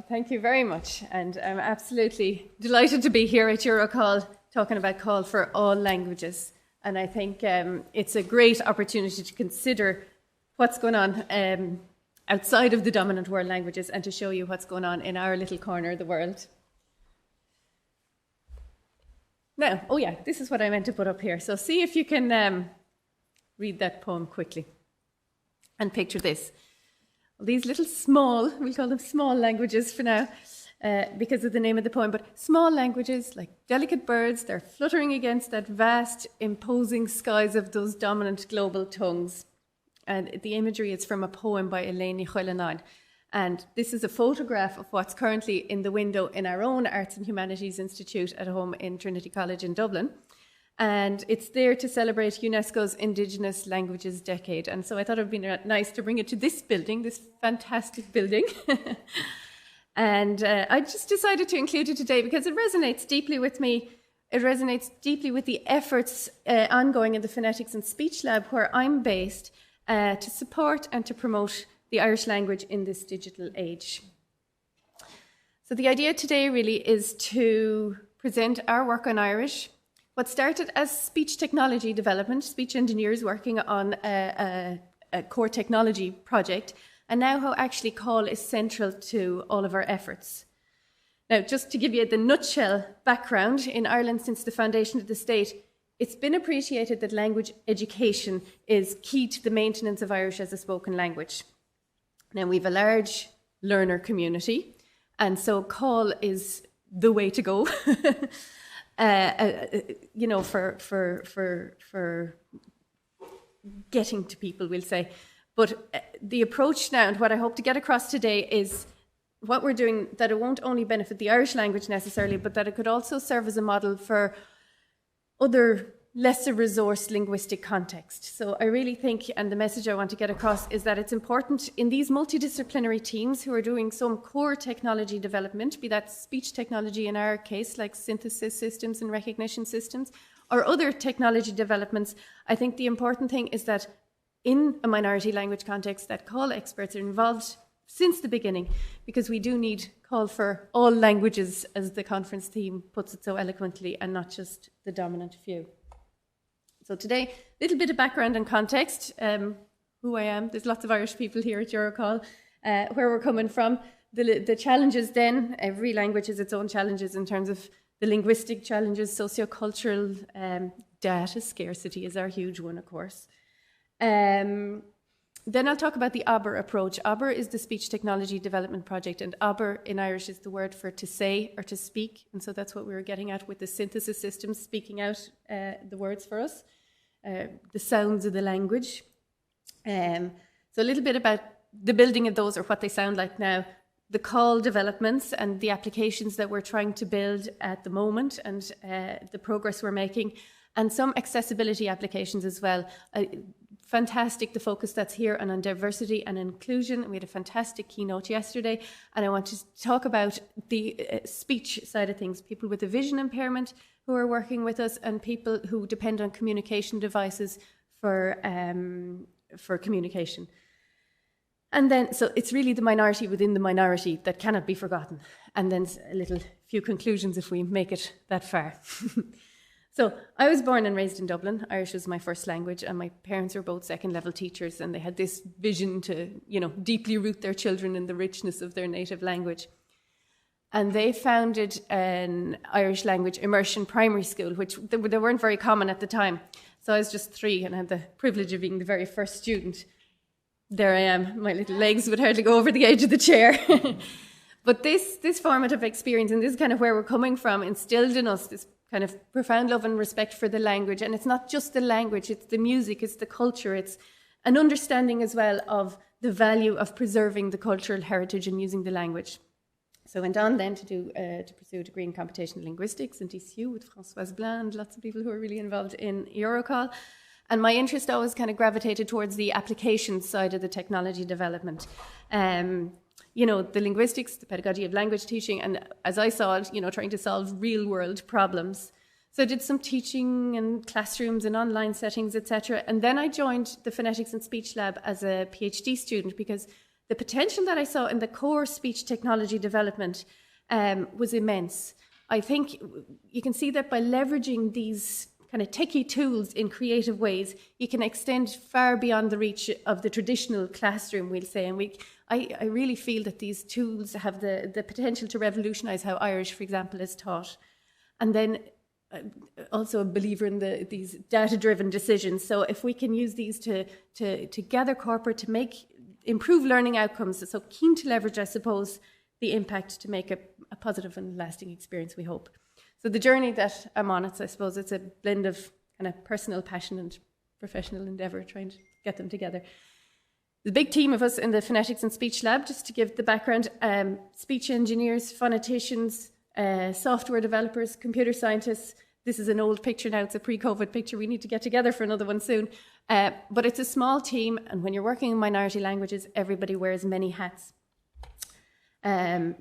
Thank you very much. And I'm absolutely delighted to be here at Eurocall talking about Call for All Languages. And I think it's a great opportunity to consider what's going on outside of the dominant world languages and to show you what's going on in our little corner of the world. Now, this is what I meant to put up here. So see if you can read that poem quickly and picture this. These little small, we'll call them small languages for now, because of the name of the poem, but small languages, like delicate birds, they're fluttering against that vast, imposing skies of those dominant global tongues. And the imagery is from a poem by Eleni Choilenain. And this is a photograph of what's currently in the window in our own Arts and Humanities Institute at home in Trinity College in Dublin. And it's there to celebrate UNESCO's Indigenous Languages Decade. And so I thought it would be nice to bring it to this building, this fantastic building. And I just decided to include it today because it resonates deeply with me. It resonates deeply with the efforts ongoing in the Phonetics and Speech Lab where I'm based to support and to promote the Irish language in this digital age. So the idea today really is to present our work on Irish. What started as speech technology development, speech engineers working on a core technology project, and now how actually Call is central to all of our efforts. Now, just to give you the nutshell background, in Ireland since the foundation of the state, it's been appreciated that language education is key to the maintenance of Irish as a spoken language. Now, we have a large learner community, and so Call is the way to go. For getting to people, we'll say. But the approach now, and what I hope to get across today is what we're doing, that it won't only benefit the Irish language necessarily, but that it could also serve as a model for other lesser resourced linguistic context. So I really think, and the message I want to get across is that it's important in these multidisciplinary teams who are doing some core technology development, be that speech technology in our case, like synthesis systems and recognition systems, or other technology developments. I think the important thing is that in a minority language context, that Call experts are involved since the beginning, because we do need Call for all languages, as the conference theme puts it so eloquently, and not just the dominant few. So today, a little bit of background and context, who I am. There's lots of Irish people here at Eurocall, where we're coming from. The challenges then, every language has its own challenges in terms of the linguistic challenges, sociocultural, data scarcity is our huge one, of course. Then I'll talk about the ABER approach. ABER is the Speech Technology Development Project, and ABER in Irish is the word for to say or to speak, and so that's what we were getting at with the synthesis systems, speaking out the words for us, the sounds of the language. So a little bit about the building of those, or what they sound like now, the Call developments and the applications that we're trying to build at the moment, and the progress we're making, and some accessibility applications as well. Fantastic, the focus that's here on diversity and inclusion. We had a fantastic keynote yesterday, and I want to talk about the speech side of things, people with a vision impairment who are working with us, and people who depend on communication devices for communication. And then, so it's really the minority within the minority that cannot be forgotten. And then a few conclusions if we make it that far. So I was born and raised in Dublin. Irish was my first language, and my parents were both second-level teachers, and they had this vision to, deeply root their children in the richness of their native language. And they founded an Irish language immersion primary school, which they weren't very common at the time. So I was just 3, and I had the privilege of being the very first student. There I am. My little legs would hardly go over the edge of the chair. But this formative experience, and this is kind of where we're coming from, instilled in us this kind of profound love and respect for the language. And it's not just the language, it's the music, it's the culture, it's an understanding as well of the value of preserving the cultural heritage and using the language. So I went on then to pursue a degree in computational linguistics in TCU with Françoise Bland, lots of people who are really involved in Eurocall. And my interest always kind of gravitated towards the application side of the technology development. The linguistics, the pedagogy of language teaching, and as I saw it, trying to solve real-world problems. So I did some teaching in classrooms and online settings, etc. And then I joined the Phonetics and Speech Lab as a PhD student because the potential that I saw in the core speech technology development was immense. I think you can see that by leveraging these kind of techie tools in creative ways, you can extend far beyond the reach of the traditional classroom, we'll say. And I really feel that these tools have the potential to revolutionise how Irish, for example, is taught. And then also a believer in these data-driven decisions. So if we can use these to gather corporate, to improve learning outcomes, so keen to leverage, I suppose, the impact to make a positive and lasting experience, we hope. So the journey that I'm on, I suppose it's a blend of kind of personal passion and professional endeavour, trying to get them together. The big team of us in the Phonetics and Speech Lab, just to give the background, speech engineers, phoneticians, software developers, computer scientists. This is an old picture now, it's a pre-COVID picture. We need to get together for another one soon. But it's a small team, and when you're working in minority languages, everybody wears many hats.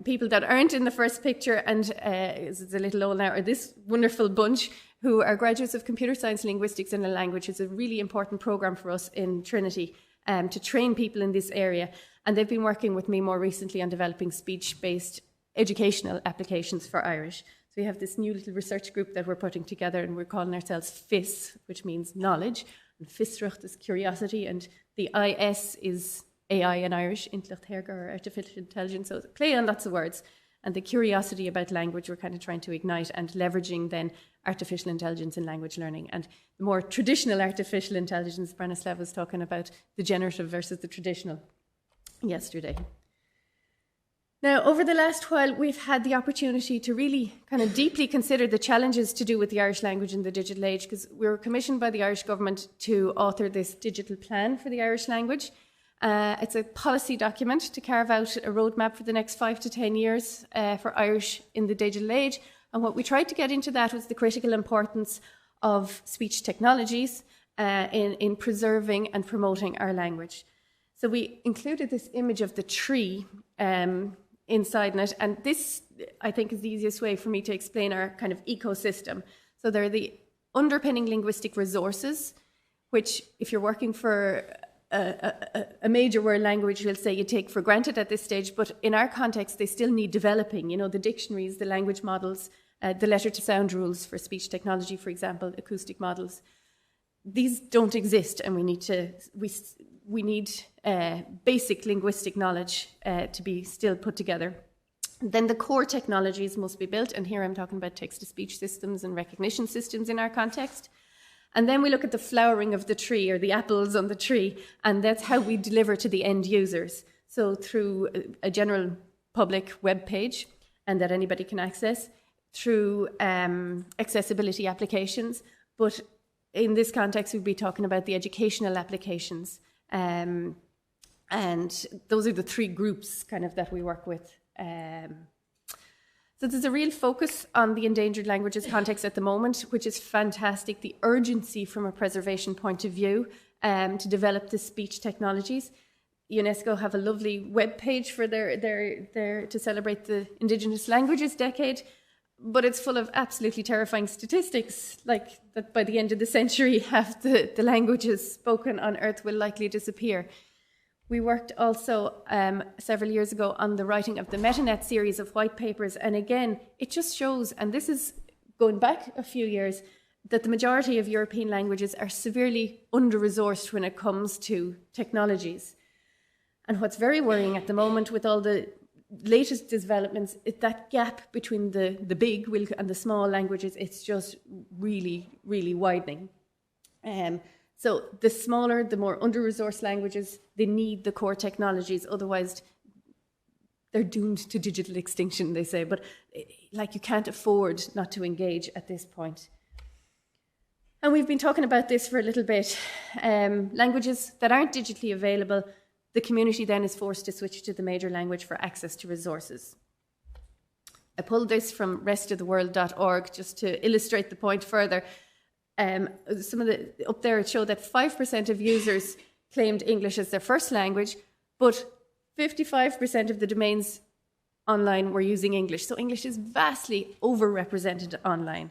People that aren't in the first picture, and it's a little old now, are this wonderful bunch who are graduates of computer science, linguistics and a language. It's a really important program for us in Trinity to train people in this area. And they've been working with me more recently on developing speech-based educational applications for Irish. So we have this new little research group that we're putting together, and we're calling ourselves FIS, which means knowledge, and FISRUcht is curiosity, and the IS is AI in Irish, or artificial intelligence, so play on lots of words. And the curiosity about language we're kind of trying to ignite, and leveraging then artificial intelligence in language learning. And the more traditional artificial intelligence, Branislav was talking about the generative versus the traditional yesterday. Now, over the last while, we've had the opportunity to really kind of deeply consider the challenges to do with the Irish language in the digital age, because we were commissioned by the Irish government to author this digital plan for the Irish language. It's a policy document to carve out a roadmap for the next 5 to 10 years for Irish in the digital age. And what we tried to get into that was the critical importance of speech technologies in preserving and promoting our language. So we included this image of the tree inside it. And this, I think, is the easiest way for me to explain our kind of ecosystem. So there are the underpinning linguistic resources, which if you're working for a major world language, we'll say you take for granted at this stage, but in our context, they still need developing, the dictionaries, the language models, the letter to sound rules for speech technology, for example, acoustic models. These don't exist, and we need basic linguistic knowledge to be still put together. Then the core technologies must be built, and here I'm talking about text-to-speech systems and recognition systems in our context. And then we look at the flowering of the tree, or the apples on the tree, and that's how we deliver to the end users. So through a general public web page, and that anybody can access, through accessibility applications. But in this context, we'd be talking about the educational applications. And those are the three groups kind of that we work with. So there's a real focus on the endangered languages context at the moment, which is fantastic. The urgency from a preservation point of view to develop the speech technologies. UNESCO have a lovely web page for their to celebrate the Indigenous Languages Decade, but it's full of absolutely terrifying statistics, like that by the end of the century, half the languages spoken on Earth will likely disappear. We worked also several years ago on the writing of the MetaNet series of white papers. And again, it just shows, and this is going back a few years, that the majority of European languages are severely under-resourced when it comes to technologies. And what's very worrying at the moment with all the latest developments is that gap between the big and the small languages. It's just really, really widening. So the smaller, the more under-resourced languages, they need the core technologies, otherwise they're doomed to digital extinction, they say. But like, you can't afford not to engage at this point. And we've been talking about this for a little bit. Languages that aren't digitally available, the community then is forced to switch to the major language for access to resources. I pulled this from restoftheworld.org just to illustrate the point further. Some of the up there, it showed that 5% of users claimed English as their first language, but 55% of the domains online were using English. So English is vastly overrepresented online.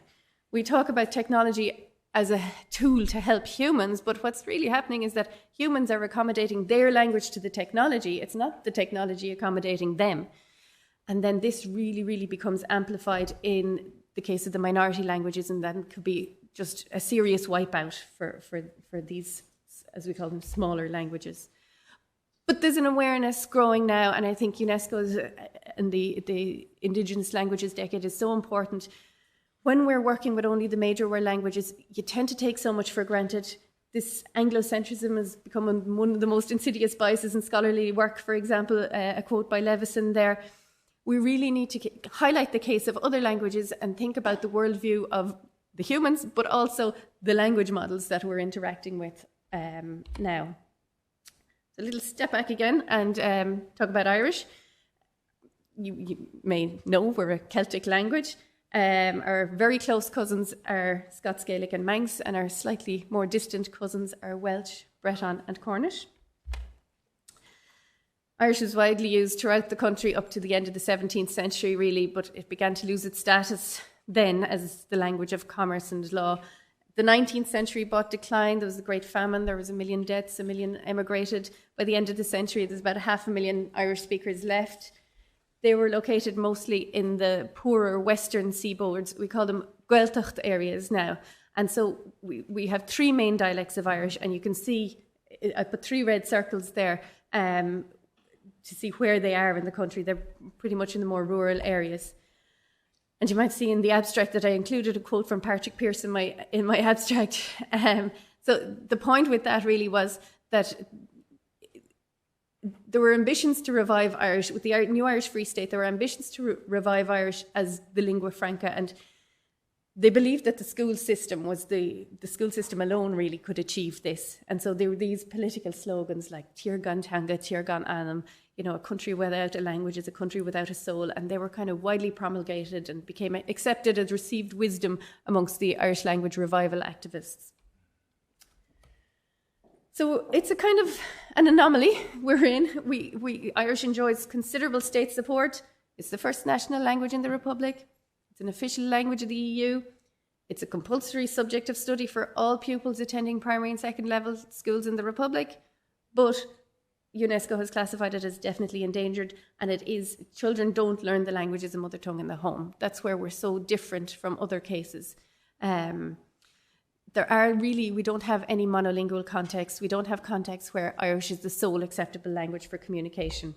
We talk about technology as a tool to help humans, but what's really happening is that humans are accommodating their language to the technology. It's not the technology accommodating them. And then this really, really becomes amplified in the case of the minority languages, and then could be just a serious wipeout for these, as we call them, smaller languages. But there's an awareness growing now, and I think UNESCO's and the Indigenous Languages Decade is so important. When we're working with only the major world languages, you tend to take so much for granted. This Anglocentrism has become one of the most insidious biases in scholarly work. For example, a quote by Levison there. We really need to highlight the case of other languages and think about the worldview of the humans, but also the language models that we're interacting with now. So a little step back again and talk about Irish. You may know we're a Celtic language. Our very close cousins are Scots, Gaelic and Manx, and our slightly more distant cousins are Welsh, Breton and Cornish. Irish was widely used throughout the country up to the end of the 17th century, really, but it began to lose its status then as the language of commerce and law. The 19th century brought decline. There was the Great Famine. There was 1 million deaths. 1 million emigrated. By the end of the century, there's about 500,000 Irish speakers left. They were located mostly in the poorer western seaboards. We call them Gaeltacht areas now. And so we have 3 main dialects of Irish, and you can see, I put 3 red circles there to see where they are in the country. They're pretty much in the more rural areas. And you might see in the abstract that I included a quote from Patrick Pearse in my abstract. So the point with that really was that there were ambitions to revive Irish. With the new Irish Free State, there were ambitions to revive Irish as the lingua franca, and they believed that the school system was the school system alone really could achieve this. And so there were these political slogans like Teanga, Teanga, Anam, a country without a language is a country without a soul, and they were kind of widely promulgated and became accepted as received wisdom amongst the Irish language revival activists. So it's a kind of an anomaly we're in. Irish enjoys considerable state support. It's the first national language in the Republic. It's an official language of the EU. It's a compulsory subject of study for all pupils attending primary and second level schools in the Republic. But UNESCO has classified it as definitely endangered, and children don't learn the language as a mother tongue in the home. That's where we're so different from other cases. We don't have any monolingual contexts. We don't have contexts where Irish is the sole acceptable language for communication.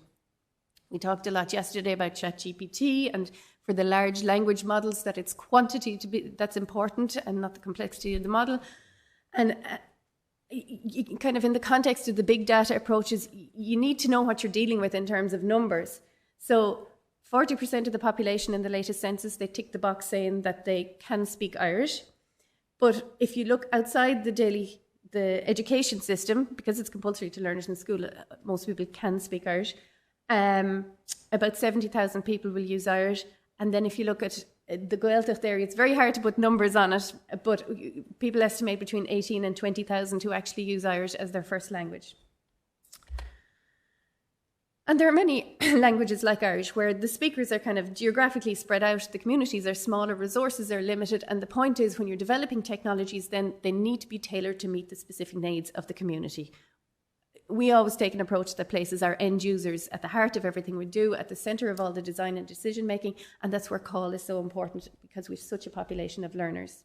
We talked a lot yesterday about ChatGPT, and for the large language models that it's quantity that's important and not the complexity of the model. And kind of in the context of the big data approaches, you need to know what you're dealing with in terms of numbers. So 40% of the population in the latest census, they tick the box saying that they can speak Irish. But if you look outside the education system, because it's compulsory to learn it in school, most people can speak Irish. About 70,000 people will use Irish. And then if you look at the Gaeltacht area, it's very hard to put numbers on it, but people estimate between 18 and 20,000 who actually use Irish as their first language. And there are many languages like Irish where the speakers are kind of geographically spread out, the communities are smaller, resources are limited, and the point is when you're developing technologies, then they need to be tailored to meet the specific needs of the community. We always take an approach that places our end users at the heart of everything we do, at the centre of all the design and decision making, and that's where call is so important because we've such a population of learners.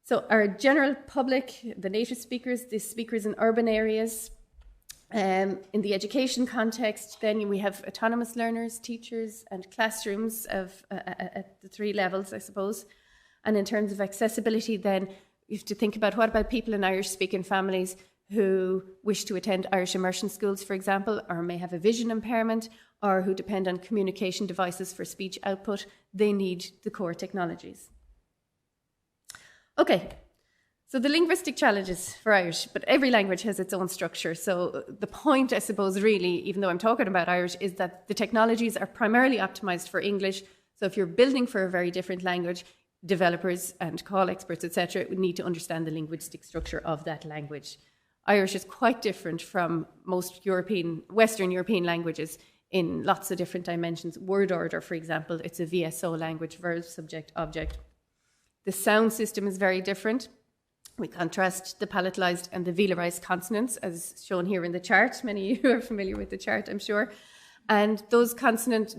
So our general public, the native speakers, the speakers in urban areas, in the education context, then we have autonomous learners, teachers, and classrooms at the 3 levels, I suppose. And in terms of accessibility, then you have to think about what about people in Irish-speaking families who wish to attend Irish immersion schools, for example, or may have a vision impairment, or who depend on communication devices for speech output. They need the core technologies. Okay. So the linguistic challenges for Irish, but every language has its own structure. So the point, I suppose, really, even though I'm talking about Irish, is that the technologies are primarily optimized for English. So if you're building for a very different language, developers and call experts, etc., would need to understand the linguistic structure of that language. Irish is quite different from most Western European languages in lots of different dimensions. Word order, for example, it's a VSO language, verb, subject, object. The sound system is very different. We contrast the palatalized and the velarized consonants, as shown here in the chart. Many of you are familiar with the chart, I'm sure. And those contrasts,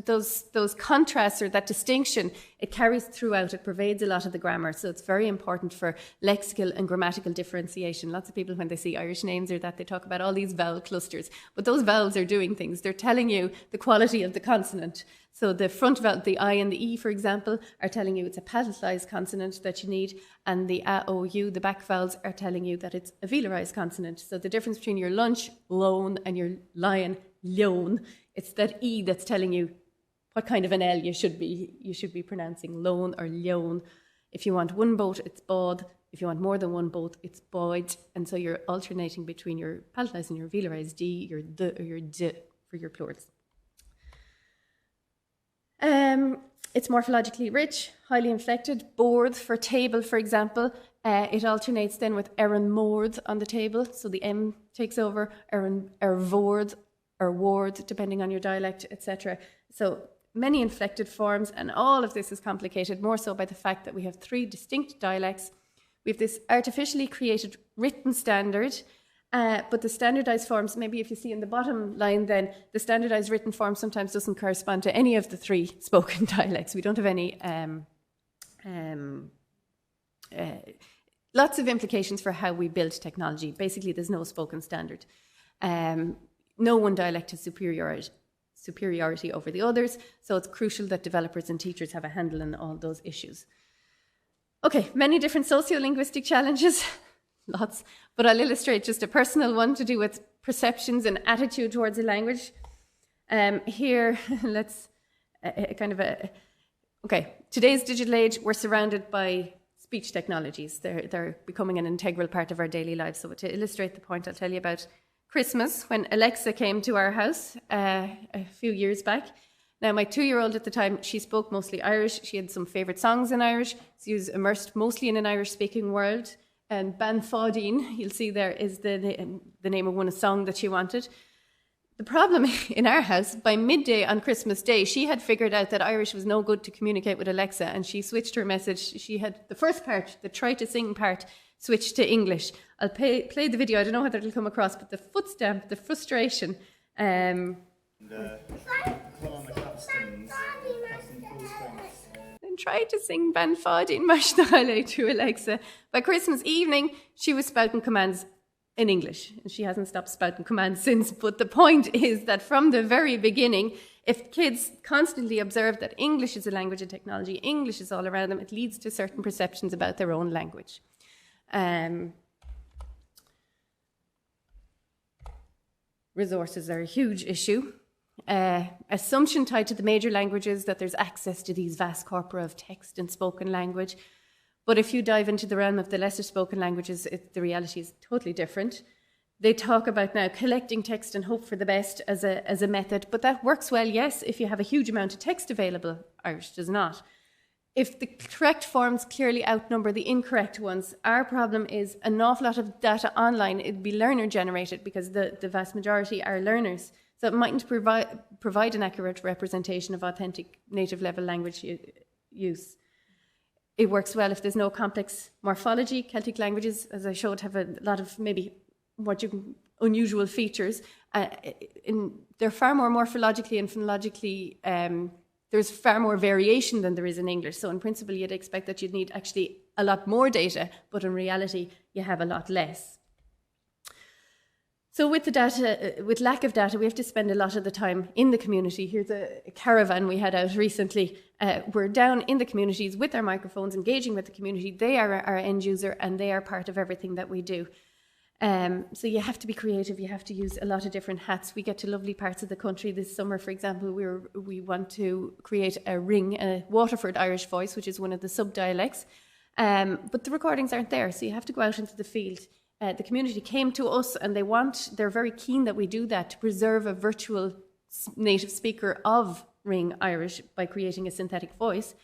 or that distinction, it carries throughout. It pervades a lot of the grammar. So it's very important for lexical and grammatical differentiation. Lots of people, when they see Irish names or that, they talk about all these vowel clusters. But those vowels are doing things. They're telling you the quality of the consonant. So the front vowel, the I and the E, for example, are telling you it's a palatalized consonant that you need. And the A, O, U, the back vowels, are telling you that it's a velarized consonant. So the difference between your lunch, loan, and your lion, leon, it's that E that's telling you what kind of an L you should be pronouncing, loan or leon. If you want one boat, it's bod. If you want more than one boat, it's boyd. And so you're alternating between your palatalized and your velarized D, your D or your D for your plurals. It's morphologically rich, highly inflected. Board for table, for example, it alternates then with erin mord on the table, so the M takes over, erin vord or ward, depending on your dialect, etc. So many inflected forms, and all of this is complicated more so by the fact that we have 3 distinct dialects. We have this artificially created written standard, but the standardized forms, maybe if you see in the bottom line then, the standardized written form sometimes doesn't correspond to any of the 3 spoken dialects. We don't have any, lots of implications for how we build technology. Basically, there's no spoken standard. No one dialect has superiority over the others, so it's crucial that developers and teachers have a handle on all those issues. Okay, many different sociolinguistic challenges, lots, but I'll illustrate just a personal one to do with perceptions and attitude towards a language. Here, let's okay, today's digital age, we're surrounded by speech technologies. They're becoming an integral part of our daily lives. So to illustrate the point, I'll tell you about Christmas, when Alexa came to our house a few years back. Now, my 2-year-old at the time, she spoke mostly Irish. She had some favourite songs in Irish. She was immersed mostly in an Irish-speaking world. And Ban Fáidín, you'll see there, is the name of one song that she wanted. The problem in our house, by midday on Christmas Day, she had figured out that Irish was no good to communicate with Alexa, and she switched her message. She had the first part, the try to sing part, switched to English. I'll play the video. I don't know whether it'll come across, but the foot stamp, the frustration. Then tried to sing Ban Fáidín Maisnáile to Alexa. By Christmas evening, she was spouting commands in English, and she hasn't stopped spouting commands since. But the point is that from the very beginning, if kids constantly observe that English is a language of technology, English is all around them, it leads to certain perceptions about their own language. Resources are a huge issue. Assumption tied to the major languages that there's access to these vast corpora of text and spoken language. But if you dive into the realm of the lesser spoken languages, the reality is totally different. They talk about now collecting text and hope for the best as a method, but that works well, yes, if you have a huge amount of text available. Irish does not. If the correct forms clearly outnumber the incorrect ones, our problem is an awful lot of data online, it'd be learner generated because the vast majority are learners. So it mightn't provide an accurate representation of authentic native level language use. It works well if there's no complex morphology. Celtic languages, as I showed, have a lot of maybe unusual features. They're far more morphologically and phonologically, there's far more variation than there is in English. So in principle, you'd expect that you'd need actually a lot more data, but in reality, you have a lot less. So with the data, with lack of data, we have to spend a lot of the time in the community. Here's a caravan we had out recently. We're down in the communities with our microphones, engaging with the community. They are our end user and they are part of everything that we do. So you have to be creative. You have to use a lot of different hats. We get to lovely parts of the country this summer. For example, we want to create a Waterford Irish voice, which is one of the sub-dialects. But the recordings aren't there, so you have to go out into the field. The community came to us and they're very keen that we do that, to preserve a virtual native speaker of Ring Irish by creating a synthetic voice.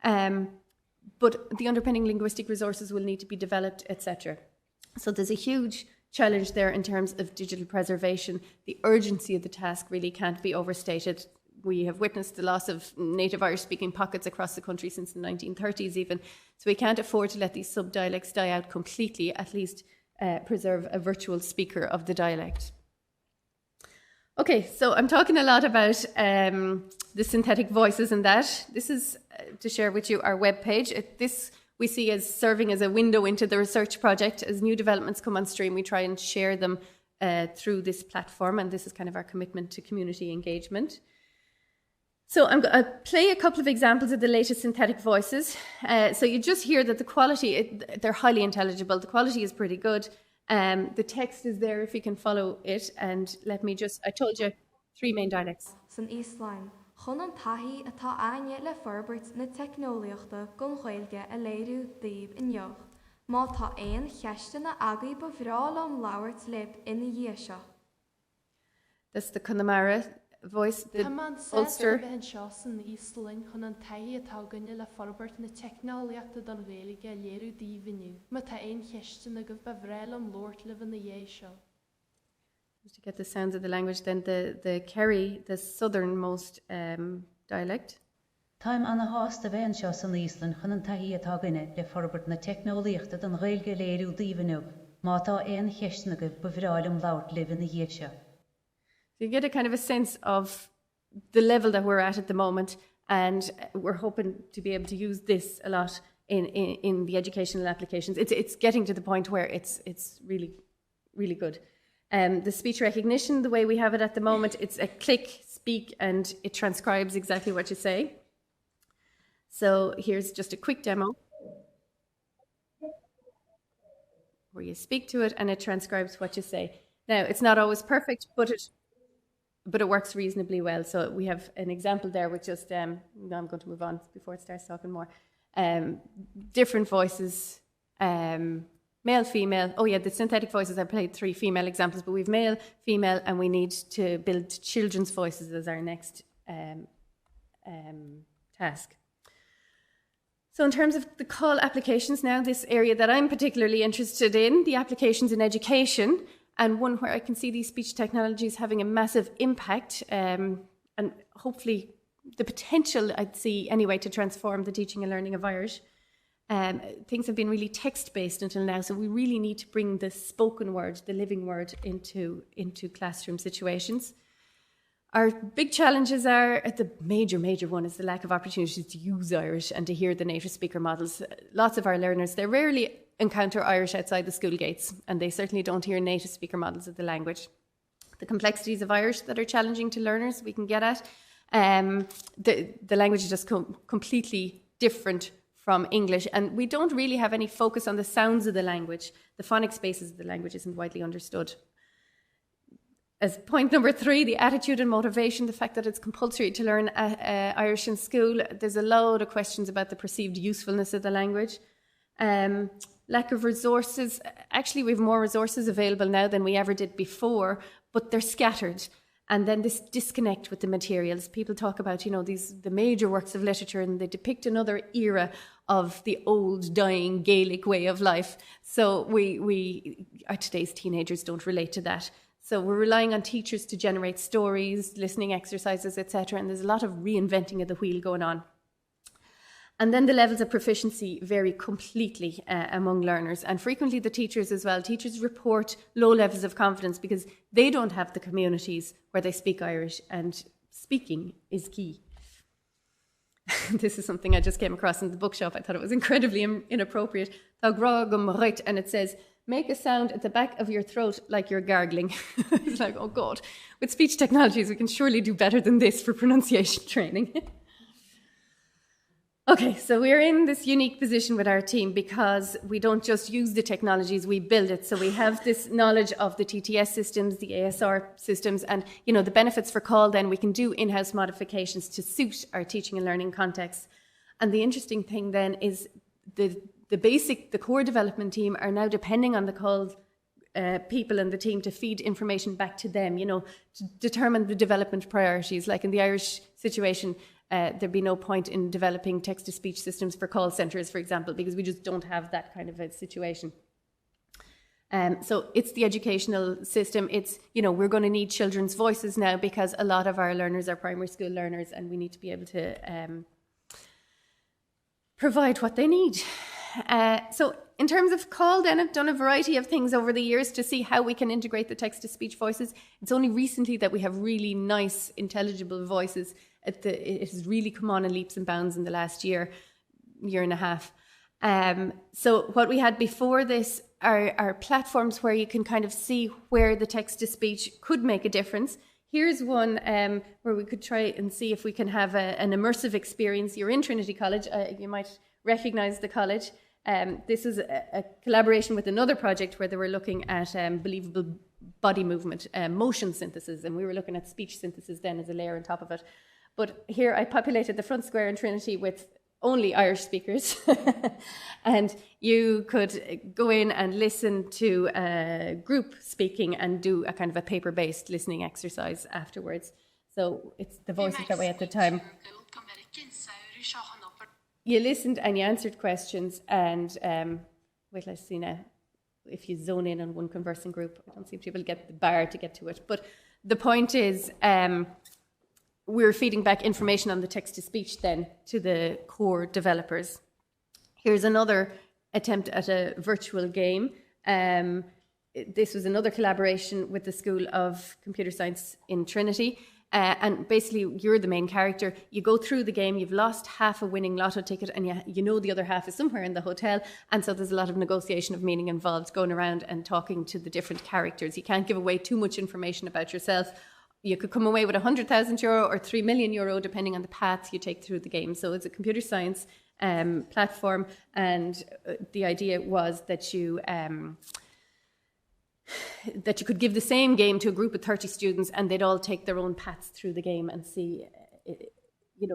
But the underpinning linguistic resources will need to be developed, etc. So there's a huge challenge there in terms of digital preservation. The urgency of the task really can't be overstated. We have witnessed the loss of native Irish-speaking pockets across the country since the 1930s even. So we can't afford to let these sub-dialects die out completely, at least preserve a virtual speaker of the dialect. Okay, so I'm talking a lot about the synthetic voices and that. This is to share with you our webpage. This we see as serving as a window into the research project. As new developments come on stream, we try and share them through this platform, and this is kind of our commitment to community engagement. So I'll play a couple of examples of the latest synthetic voices. So you just hear that the quality, they're highly intelligible. The quality is pretty good. The text is there if you can follow it. And let me just, I told you, 3 main dialects. San Iceland, Chonan tahi atá aine le forbert na technoliachta gon choilge a leiru dib in yoch. Má tá ein cheiste na agaí ba vrálum lauert lib in the Neasa. That's the Connemara voice, the Ulster. Ben Shawson Iceland Chonan tahi atá gonne le forbert na technoliachta don rélige leiru divinu. Má tá ein cheiste na gov ba vrálum lort lib in the Neasa. To get the sounds of the language, then the Kerry, the southernmost dialect. Time an a hásta bhein seo san Iceland chunan taí atá gine le forbert na technoliachta don réilge léirú díhanú, má tá aon cheistna go bhráilm labhart libh in na Neasa. You get a kind of a sense of the level that we're at the moment, and we're hoping to be able to use this a lot in the educational applications. It's getting to the point where it's really, really good. The speech recognition, the way we have it at the moment, it's a click, speak, and it transcribes exactly what you say. So here's just a quick demo where you speak to it and it transcribes what you say. Now, it's not always perfect, but it works reasonably well. So we have an example there with just, now I'm going to move on before it starts talking more. Different voices, male, female. Oh yeah, the synthetic voices, I played 3 female examples, but we've male, female, and we need to build children's voices as our next task. So in terms of the call applications now, this area that I'm particularly interested in, the applications in education, and one where I can see these speech technologies having a massive impact, and hopefully the potential I'd see anyway to transform the teaching and learning of Irish. Things have been really text-based until now, so we really need to bring the spoken word, the living word, into classroom situations. Our big challenges are, the major one is the lack of opportunities to use Irish and to hear the native speaker models. Lots of our learners, they rarely encounter Irish outside the school gates, and they certainly don't hear native speaker models of the language. The complexities of Irish that are challenging to learners we can get at. The language is just completely different from English, and we don't really have any focus on the sounds of the language. The phonic spaces of the language isn't widely understood. As point number 3, the attitude and motivation, the fact that it's compulsory to learn Irish in school. There's a load of questions about the perceived usefulness of the language. Lack of resources. Actually, we have more resources available now than we ever did before, but they're scattered. And then this disconnect with the materials. People talk about, the major works of literature, and they depict another era of the old, dying Gaelic way of life. So today's teenagers don't relate to that. So we're relying on teachers to generate stories, listening exercises, etc. And there's a lot of reinventing of the wheel going on. And then the levels of proficiency vary completely among learners, and frequently the teachers as well. Teachers report low levels of confidence because they don't have the communities where they speak Irish, and speaking is key. This is something I just came across in the bookshop. I thought it was incredibly inappropriate. And it says, make a sound at the back of your throat like you're gargling. It's like, oh God. With speech technologies, we can surely do better than this for pronunciation training. Okay, so we're in this unique position with our team because we don't just use the technologies, we build it. So we have this knowledge of the TTS systems, the ASR systems, and the benefits for call. Then we can do in-house modifications to suit our teaching and learning context. And the interesting thing then is the core development team are now depending on the call people in the team to feed information back to them, to determine the development priorities. Like in the Irish situation, there'd be no point in developing text-to-speech systems for call centres, for example, because we just don't have that kind of a situation. So it's the educational system. It's, we're going to need children's voices now because a lot of our learners are primary school learners, and we need to be able to provide what they need. So in terms of call, then I've done a variety of things over the years to see how we can integrate the text-to-speech voices. It's only recently that we have really nice, intelligible voices. It has really come on in leaps and bounds in the last year and a half. So what we had before this are platforms where you can kind of see where the text-to-speech could make a difference. Here's one where we could try and see if we can have an immersive experience. You're in Trinity College. You might recognise the college. This is a collaboration with another project where they were looking at believable body movement, motion synthesis, and we were looking at speech synthesis then as a layer on top of it. But here I populated the front square in Trinity with only Irish speakers, and you could go in and listen to a group speaking and do a kind of a paper-based listening exercise afterwards. So it's the voices that way at the time. You listened and you answered questions, and wait, let's see now. If you zone in on one conversing group, I don't seem to be able to get the bar to get to it. But the point is, we're feeding back information on the text-to-speech then to the core developers. Here's another attempt at a virtual game. This was another collaboration with the School of Computer Science in Trinity. And basically, you're the main character. You go through the game, you've lost half a winning lotto ticket, and you know the other half is somewhere in the hotel. And so there's a lot of negotiation of meaning involved, going around and talking to the different characters. You can't give away too much information about yourself. You could come away with €100,000 or €3 million, depending on the paths you take through the game. So it's a computer science platform, and the idea was that you could give the same game to a group of 30 students, and they'd all take their own paths through the game and see,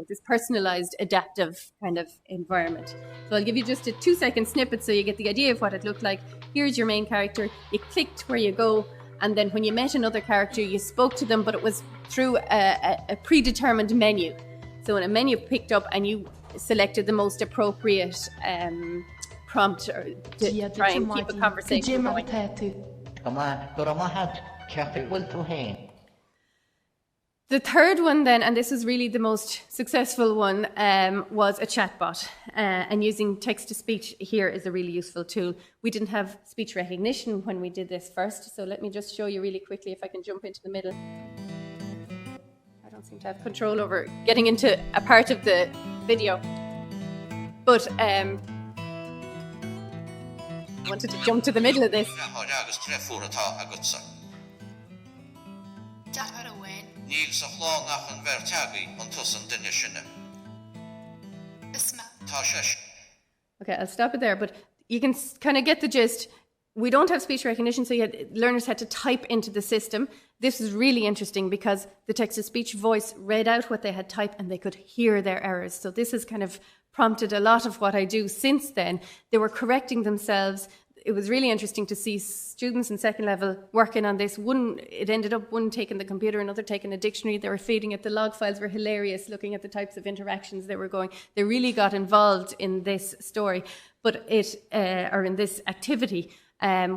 this personalized, adaptive kind of environment. So I'll give you just a 2-second snippet so you get the idea of what it looked like. Here's your main character. You clicked where you go, and then when you met another character, you spoke to them, but it was through a predetermined menu. So when a menu picked up and you selected the most appropriate prompt to try and keep a conversation going. The third one then, and this is really the most successful one, was a chatbot. And using text-to-speech here is a really useful tool. We didn't have speech recognition when we did this first, so let me just show you really quickly if I can jump into the middle. I don't seem to have control over getting into a part of the video. But I wanted to jump to the middle of this. Okay, I'll stop it there, but you can kind of get the gist. We don't have speech recognition, so learners had to type into the system. This is really interesting because the text-to-speech voice read out what they had typed and they could hear their errors. So this has kind of prompted a lot of what I do since then. They were correcting themselves. It was really interesting to see students in second level working on this. It ended up one taking the computer, another taking a dictionary. They were feeding it. The log files were hilarious, looking at the types of interactions they were going. They really got involved in this story, or in this activity,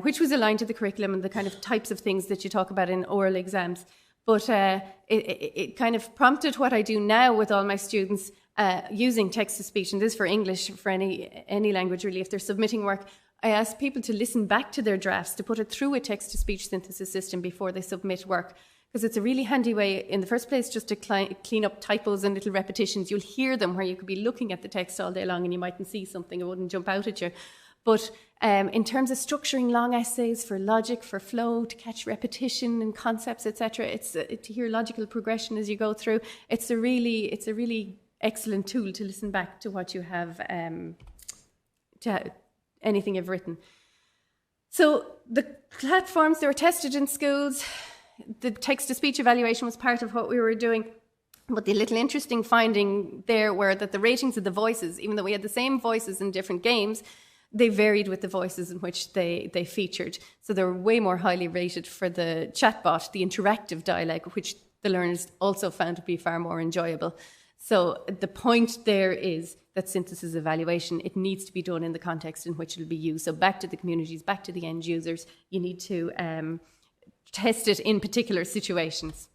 which was aligned to the curriculum and the kind of types of things that you talk about in oral exams. But it kind of prompted what I do now with all my students using text-to-speech, and this for English, for any language really. If they're submitting work, I ask people to listen back to their drafts, to put it through a text-to-speech synthesis system before they submit work, because it's a really handy way, in the first place, just to clean up typos and little repetitions. You'll hear them where you could be looking at the text all day long and you mightn't see something, it wouldn't jump out at you. But in terms of structuring long essays for logic, for flow, to catch repetition and concepts, etc., it's to hear logical progression as you go through. It's a really excellent tool to listen back to what you have, to anything you've written. So the platforms, they were tested in schools. The text-to-speech evaluation was part of what we were doing. But the little interesting finding there were that the ratings of the voices, even though we had the same voices in different games, they varied with the voices in which they featured. So they were way more highly rated for the chatbot, the interactive dialogue, which the learners also found to be far more enjoyable. So the point there is that synthesis evaluation, it needs to be done in the context in which it will be used. So back to the communities, back to the end users, you need to test it in particular situations.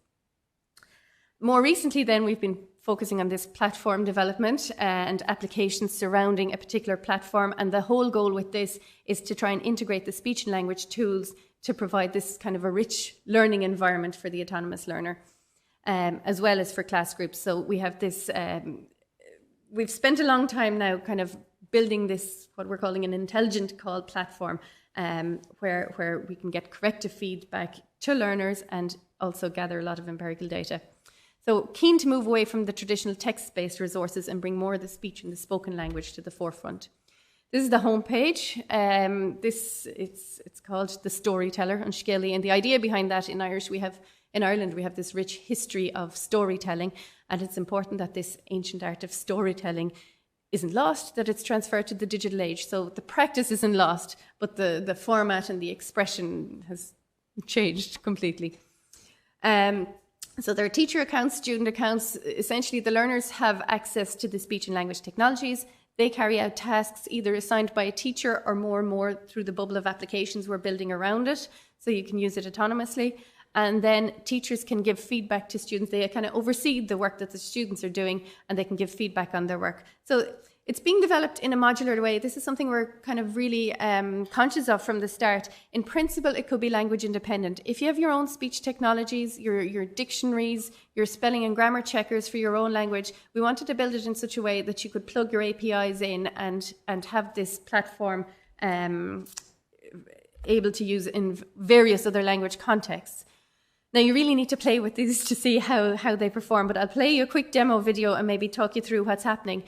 More recently then, we've been focusing on this platform development and applications surrounding a particular platform. And the whole goal with this is to try and integrate the speech and language tools to provide this kind of a rich learning environment for the autonomous learner, as well as for class groups. So we have this, we've spent a long time now kind of building this, what we're calling an intelligent call platform, where we can get corrective feedback to learners and also gather a lot of empirical data. So keen to move away from the traditional text-based resources and bring more of the speech and the spoken language to the forefront. This is the homepage. It's called The Storyteller on Skelly, and the idea behind that in Ireland we have this rich history of storytelling, and it's important that this ancient art of storytelling isn't lost, that it's transferred to the digital age. So the practice isn't lost, but the format and the expression has changed completely. So there are teacher accounts, student accounts. Essentially, the learners have access to the speech and language technologies. They carry out tasks either assigned by a teacher or more through the bubble of applications we're building around it. So you can use it autonomously. And then teachers can give feedback to students. They kind of oversee the work that the students are doing, and they can give feedback on their work. So it's being developed in a modular way. This is something we're kind of really conscious of from the start. In principle, it could be language independent. If you have your own speech technologies, your dictionaries, your spelling and grammar checkers for your own language, we wanted to build it in such a way that you could plug your APIs in and have this platform able to use in various other language contexts. Now, you really need to play with these to see how they perform, but I'll play you a quick demo video and maybe talk you through what's happening.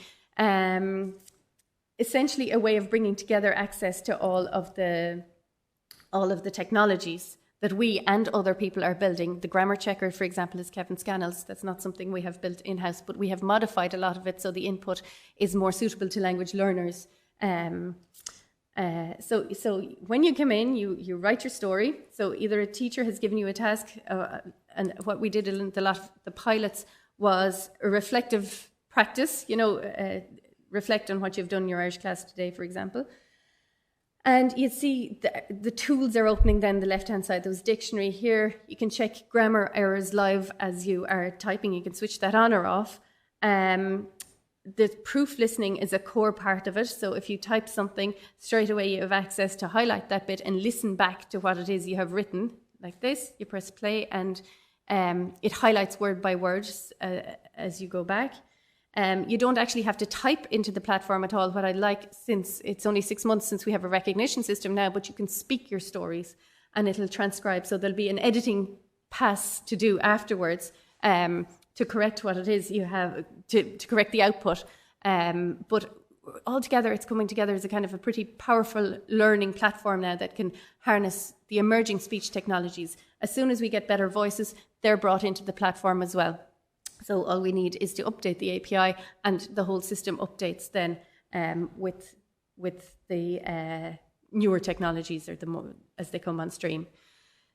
Essentially a way of bringing together access to all of the technologies that we and other people are building. The grammar checker, for example, is Kevin Scannell's. That's not something we have built in-house, but we have modified a lot of it so the input is more suitable to language learners. So when you come in, you write your story. So either a teacher has given you a task, and what we did in the pilots was a reflective practice, reflect on what you've done in your Irish class today, for example. And you see the tools are opening then the left-hand side. There's dictionary here. You can check grammar errors live as you are typing. You can switch that on or off. The proof listening is a core part of it. So if you type something, straight away you have access to highlight that bit and listen back to what it is you have written. Like this, you press play and it highlights word by word as you go back. You don't actually have to type into the platform at all. What I like, since it's only 6 months since we have a recognition system now, but you can speak your stories and it'll transcribe. So there'll be an editing pass to do afterwards to correct what it is you have, to correct the output. But altogether, it's coming together as a kind of a pretty powerful learning platform now that can harness the emerging speech technologies. As soon as we get better voices, they're brought into the platform as well. So all we need is to update the API, and the whole system updates then with the newer technologies as they come on stream.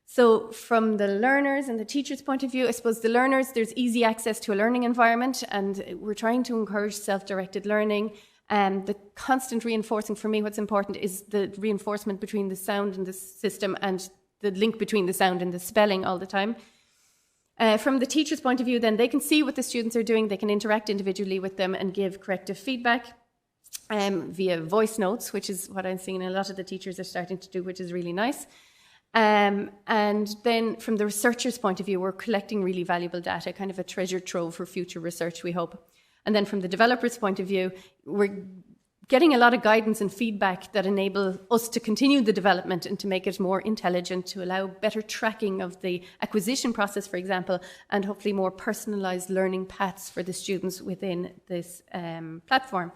So from the learners and the teachers' point of view, I suppose the learners, there's easy access to a learning environment, and we're trying to encourage self-directed learning. The constant reinforcing, for me, what's important is the reinforcement between the sound in the system and the link between the sound and the spelling all the time. From the teacher's point of view, then, they can see what the students are doing, they can interact individually with them and give corrective feedback via voice notes, which is what I'm seeing a lot of the teachers are starting to do, which is really nice. And then from the researcher's point of view, we're collecting really valuable data, kind of a treasure trove for future research, we hope. And then from the developer's point of view, we're getting a lot of guidance and feedback that enable us to continue the development and to make it more intelligent, to allow better tracking of the acquisition process, for example, and hopefully more personalised learning paths for the students within this platform.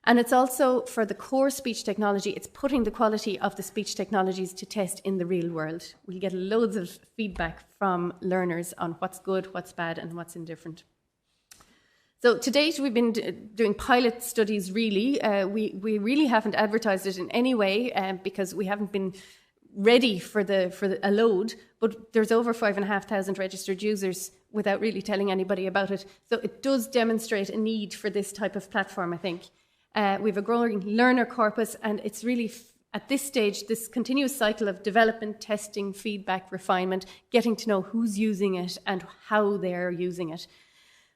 And it's also, for the core speech technology, it's putting the quality of the speech technologies to test in the real world. We get loads of feedback from learners on what's good, what's bad, and what's indifferent. So to date, we've been doing pilot studies, really. We really haven't advertised it in any way because we haven't been ready for a load, but there's over 5,500 registered users without really telling anybody about it. So it does demonstrate a need for this type of platform, I think. We have a growing learner corpus, and it's really, at this stage, this continuous cycle of development, testing, feedback, refinement, getting to know who's using it and how they're using it.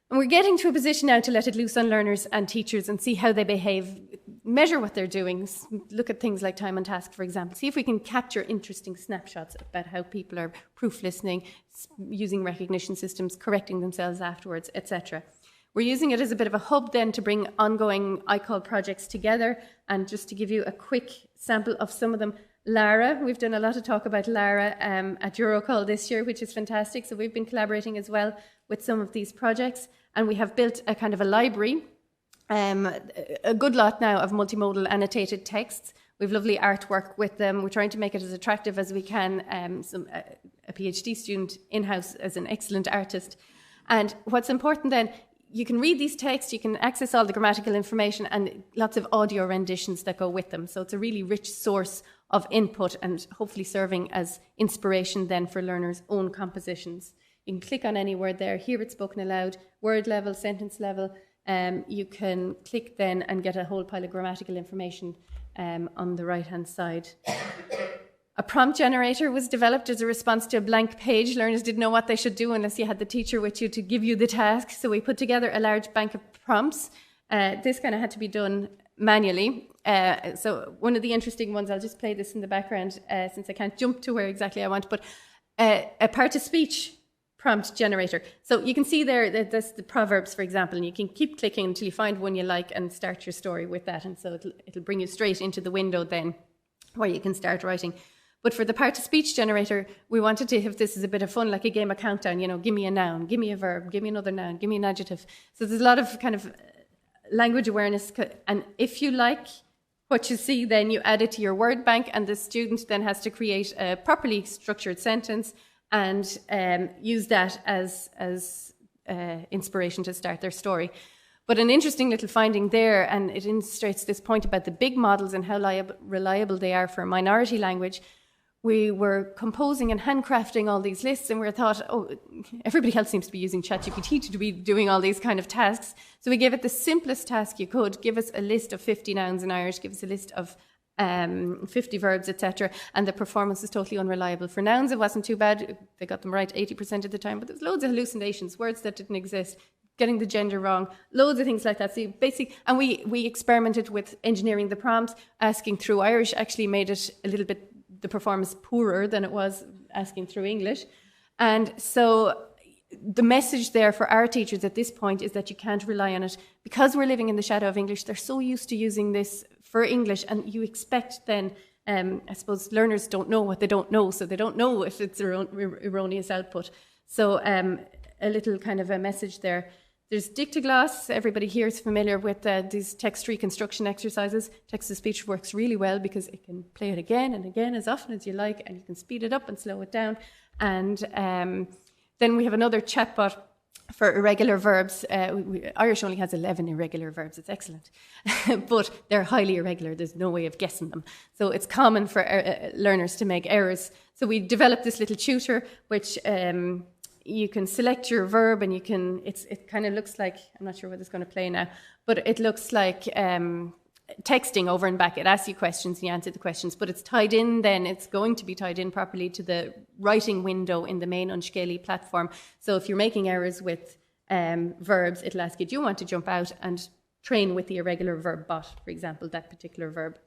And we're getting to a position now to let it loose on learners and teachers and see how they behave, measure what they're doing, look at things like time on task, for example, see if we can capture interesting snapshots about how people are proof listening, using recognition systems, correcting themselves afterwards, etc. We're using it as a bit of a hub then to bring ongoing iCall projects together. And just to give you a quick sample of some of them, Lara, we've done a lot of talk about Lara at Eurocall this year, which is fantastic. So we've been collaborating as well with some of these projects. And we have built a kind of a library, a good lot now of multimodal annotated texts. We have lovely artwork with them. We're trying to make it as attractive as we can. A PhD student in-house as an excellent artist. And what's important then, you can read these texts, you can access all the grammatical information and lots of audio renditions that go with them. So it's a really rich source of input and hopefully serving as inspiration then for learners' own compositions. You can click on any word there, hear it spoken aloud, word level, sentence level. You can click then and get a whole pile of grammatical information on the right-hand side. A prompt generator was developed as a response to a blank page. Learners didn't know what they should do unless you had the teacher with you to give you the task. So we put together a large bank of prompts. This kind of had to be done manually. So one of the interesting ones, I'll just play this in the background since I can't jump to where exactly I want, but a part-of-speech prompt generator. So you can see there that that's the proverbs, for example, and you can keep clicking until you find one you like and start your story with that. And so it'll bring you straight into the window then where you can start writing. But for the part-of-speech generator, we wanted to have this as a bit of fun, like a game of countdown, you know, give me a noun, give me a verb, give me another noun, give me an adjective. So there's a lot of kind of language awareness. And if you like what you see, then you add it to your word bank, and the student then has to create a properly structured sentence and use that as inspiration to start their story. But an interesting little finding there, and it illustrates this point about the big models and how reliable they are for a minority language. We were composing and handcrafting all these lists, and we thought, oh, everybody else seems to be using ChatGPT to be doing all these kind of tasks. So we gave it the simplest task you could. Give us a list of 50 nouns in Irish, give us a list of 50 verbs, etc. And the performance was totally unreliable. For nouns, it wasn't too bad. They got them right 80% of the time, but there was loads of hallucinations, words that didn't exist, getting the gender wrong, loads of things like that. So and we experimented with engineering the prompts. Asking through Irish actually made it a little bit, the performance poorer than it was asking through English. And so the message there for our teachers at this point is that you can't rely on it. Because we're living in the shadow of English, they're so used to using this for English, and you expect then, I suppose learners don't know what they don't know, so they don't know if it's erroneous output. So a little kind of a message there. There's dictogloss. Everybody here is familiar with these text reconstruction exercises. Text-to-speech works really well because it can play it again and again as often as you like, and you can speed it up and slow it down. And then we have another chatbot for irregular verbs. Irish only has 11 irregular verbs. It's excellent. But they're highly irregular. There's no way of guessing them. So it's common for learners to make errors. So we developed this little tutor, which you can select your verb, and you can, it kind of looks like, I'm not sure what it's going to play now, but it looks like texting over and back. It asks you questions and you answer the questions, but it's tied in then, it's going to be tied in properly to the writing window in the main Unscaley platform. So if you're making errors with verbs, it'll ask you, do you want to jump out and train with the irregular verb bot, for example, that particular verb.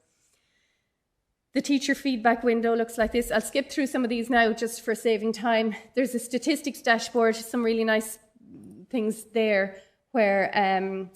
The teacher feedback window looks like this. I'll skip through some of these now just for saving time. There's a statistics dashboard, some really nice things there where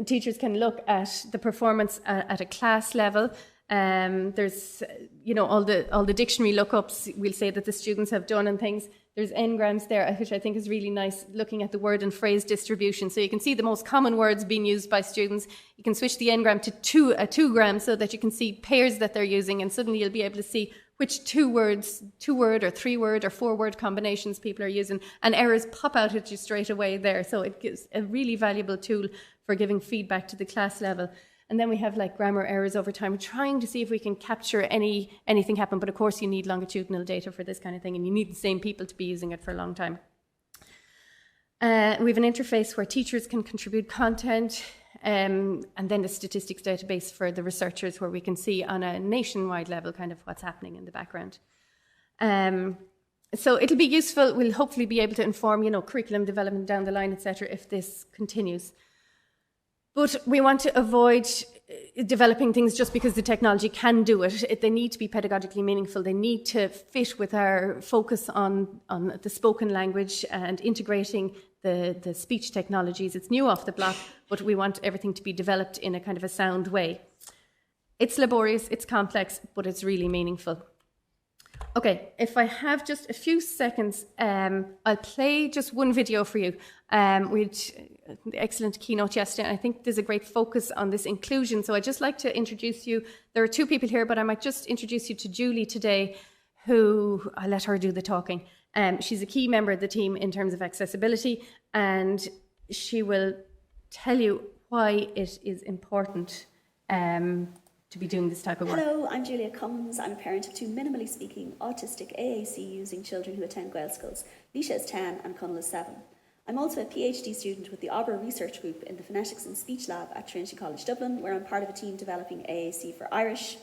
teachers can look at the performance at a class level. There's, you know, all the dictionary lookups we'll say that the students have done and things. There's n-grams there, which I think is really nice, looking at the word and phrase distribution. So you can see the most common words being used by students. You can switch the n-gram to a 2 gram so that you can see pairs that they're using, and suddenly you'll be able to see which 2-word or 3-word or 4-word combinations people are using, and errors pop out at you straight away there. So it gives a really valuable tool for giving feedback to the class level. And then we have like grammar errors over time. We're trying to see if we can capture anything happen, but of course you need longitudinal data for this kind of thing, and you need the same people to be using it for a long time. We have an interface where teachers can contribute content, and then the statistics database for the researchers, where we can see on a nationwide level kind of what's happening in the background. So it'll be useful. We'll hopefully be able to inform, curriculum development down the line, etc., if this continues. But we want to avoid developing things just because the technology can do it. They need to be pedagogically meaningful. They need to fit with our focus on the spoken language and integrating the speech technologies. It's new off the block, but we want everything to be developed in a kind of a sound way. It's laborious, it's complex, but it's really meaningful. Okay, if I have just a few seconds, I'll play just one video for you. We had an excellent keynote yesterday, and I think there's a great focus on this inclusion. So I'd just like to introduce you. There are two people here, but I might just introduce you to Julie today, who I'll let her do the talking. She's a key member of the team in terms of accessibility, and she will tell you why it is important to be doing this type of work. Hello, I'm Julia Cummins. I'm a parent of two minimally speaking autistic AAC using children who attend Gael schools. Leisha is 10 and Conal is 7. I'm also a PhD student with the Auber Research Group in the Phonetics and Speech Lab at Trinity College Dublin, where I'm part of a team developing AAC for Irish.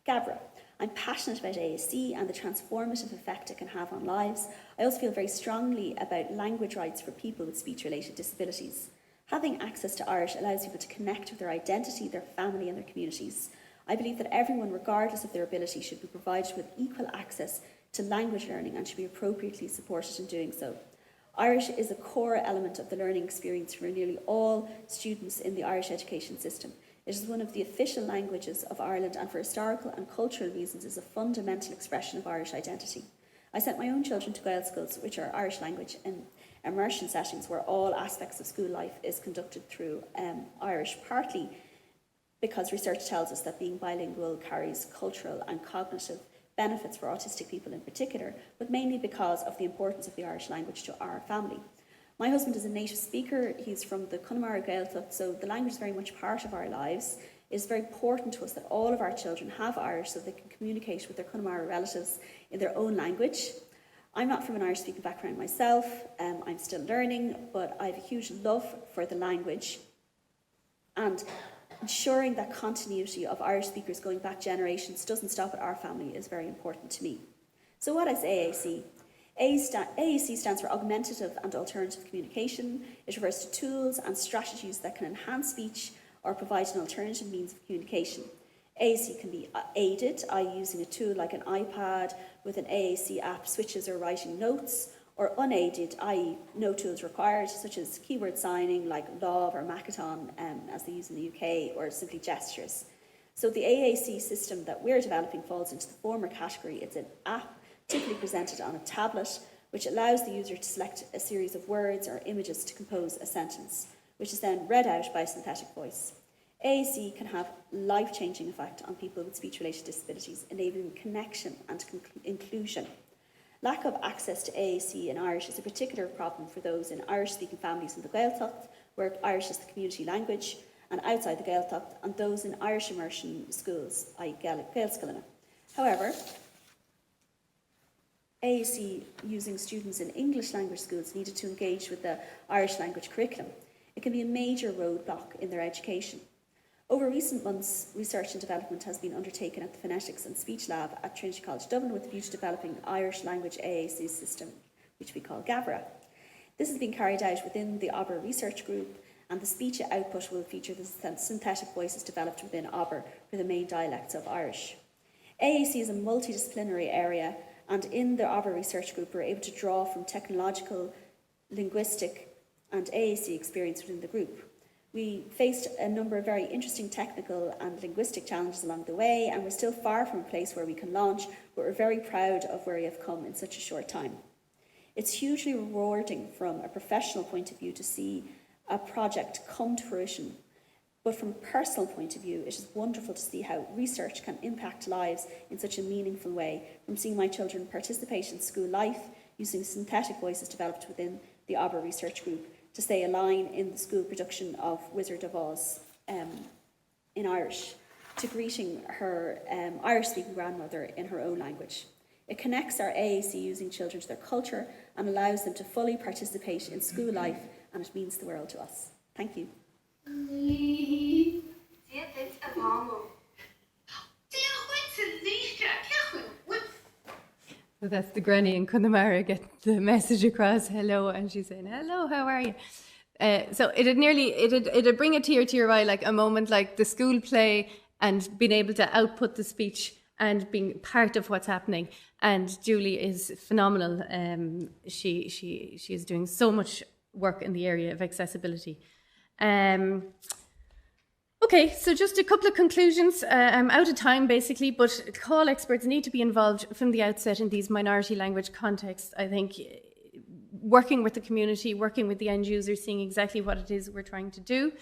Gabra. I'm passionate about AAC and the transformative effect it can have on lives. I also feel very strongly about language rights for people with speech-related disabilities. Having access to Irish allows people to connect with their identity, their family and their communities. I believe that everyone, regardless of their ability, should be provided with equal access to language learning and should be appropriately supported in doing so. Irish is a core element of the learning experience for nearly all students in the Irish education system. It is one of the official languages of Ireland and for historical and cultural reasons is a fundamental expression of Irish identity. I sent my own children to Gael schools, which are Irish language and immersion settings where all aspects of school life is conducted through Irish, partly because research tells us that being bilingual carries cultural and cognitive benefits for autistic people in particular, but mainly because of the importance of the Irish language to our family. My husband is a native speaker. He's from the Connemara Gaeltacht, so the language is very much part of our lives. It is very important to us that all of our children have Irish so they can communicate with their Connemara relatives in their own language. I'm not from an Irish-speaking background myself. I'm still learning, but I have a huge love for the language. And ensuring that continuity of Irish speakers going back generations doesn't stop at our family is very important to me. So what is AAC? AAC stands for Augmentative and Alternative Communication. It refers to tools and strategies that can enhance speech or provide an alternative means of communication. AAC can be aided, i.e. using a tool like an iPad with an AAC app, switches or writing notes, or unaided, i.e. no tools required, such as keyword signing like Love or Makaton, as they use in the UK, or simply gestures. So the AAC system that we're developing falls into the former category. It's an app typically presented on a tablet, which allows the user to select a series of words or images to compose a sentence, which is then read out by a synthetic voice. AAC can have life-changing effect on people with speech-related disabilities, enabling connection and inclusion. Lack of access to AAC in Irish is a particular problem for those in Irish-speaking families in the Gaeltacht, where Irish is the community language, and outside the Gaeltacht, and those in Irish immersion schools, i.e. Gaelscoileanna. However, AAC using students in English language schools needed to engage with the Irish language curriculum. It can be a major roadblock in their education. Over recent months, research and development has been undertaken at the Phonetics and Speech Lab at Trinity College Dublin with a view to developing the Irish language AAC system, which we call GABRA. This has been carried out within the Auber Research Group, and the speech output will feature the synthetic voices developed within Auber for the main dialects of Irish. AAC is a multidisciplinary area, and in the Auber Research Group, we're able to draw from technological, linguistic, and AAC experience within the group. We faced a number of very interesting technical and linguistic challenges along the way, and we're still far from a place where we can launch, but we're very proud of where we have come in such a short time. It's hugely rewarding from a professional point of view to see a project come to fruition, but from a personal point of view, it is wonderful to see how research can impact lives in such a meaningful way, from seeing my children participate in school life using synthetic voices developed within the Auber Research Group, to say a line in the school production of Wizard of Oz in Irish, to greeting her Irish-speaking grandmother in her own language. It connects our AAC using children to their culture and allows them to fully participate in school life, and it means the world to us. Thank you. So that's the granny in Connemara get the message across, hello, and she's saying, hello, how are you? So it'd bring a tear to your eye, like a moment like the school play and being able to output the speech and being part of what's happening. And Julie is phenomenal. She is doing so much work in the area of accessibility. Okay, so just a couple of conclusions. I'm out of time, basically, but call experts need to be involved from the outset in these minority language contexts. I think working with the community, working with the end users, seeing exactly what it is we're trying to do.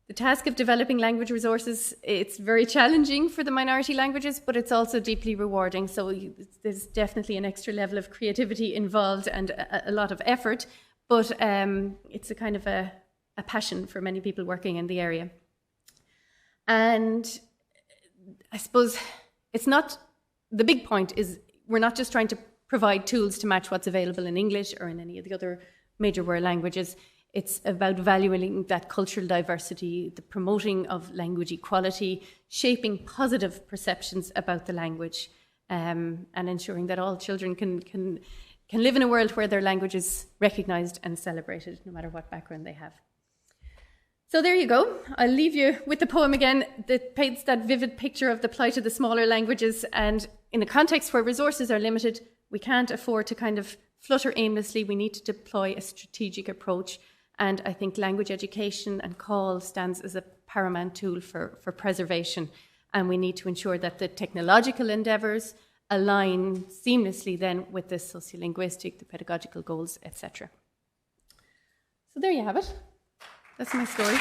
The task of developing language resources, it's very challenging for the minority languages, but it's also deeply rewarding. So there's definitely an extra level of creativity involved and a lot of effort, but it's a kind of a passion for many people working in the area. And I suppose it's not, the big point is we're not just trying to provide tools to match what's available in English or in any of the other major world languages. It's about valuing that cultural diversity, the promoting of language equality, shaping positive perceptions about the language, and ensuring that all children can live in a world where their language is recognised and celebrated, no matter what background they have. So there you go. I'll leave you with the poem again that paints that vivid picture of the plight of the smaller languages. And in a context where resources are limited, we can't afford to kind of flutter aimlessly. We need to deploy a strategic approach. And I think language education and call stands as a paramount tool for preservation. And we need to ensure that the technological endeavours align seamlessly then with the sociolinguistic, the pedagogical goals, etc. So there you have it. That's my story.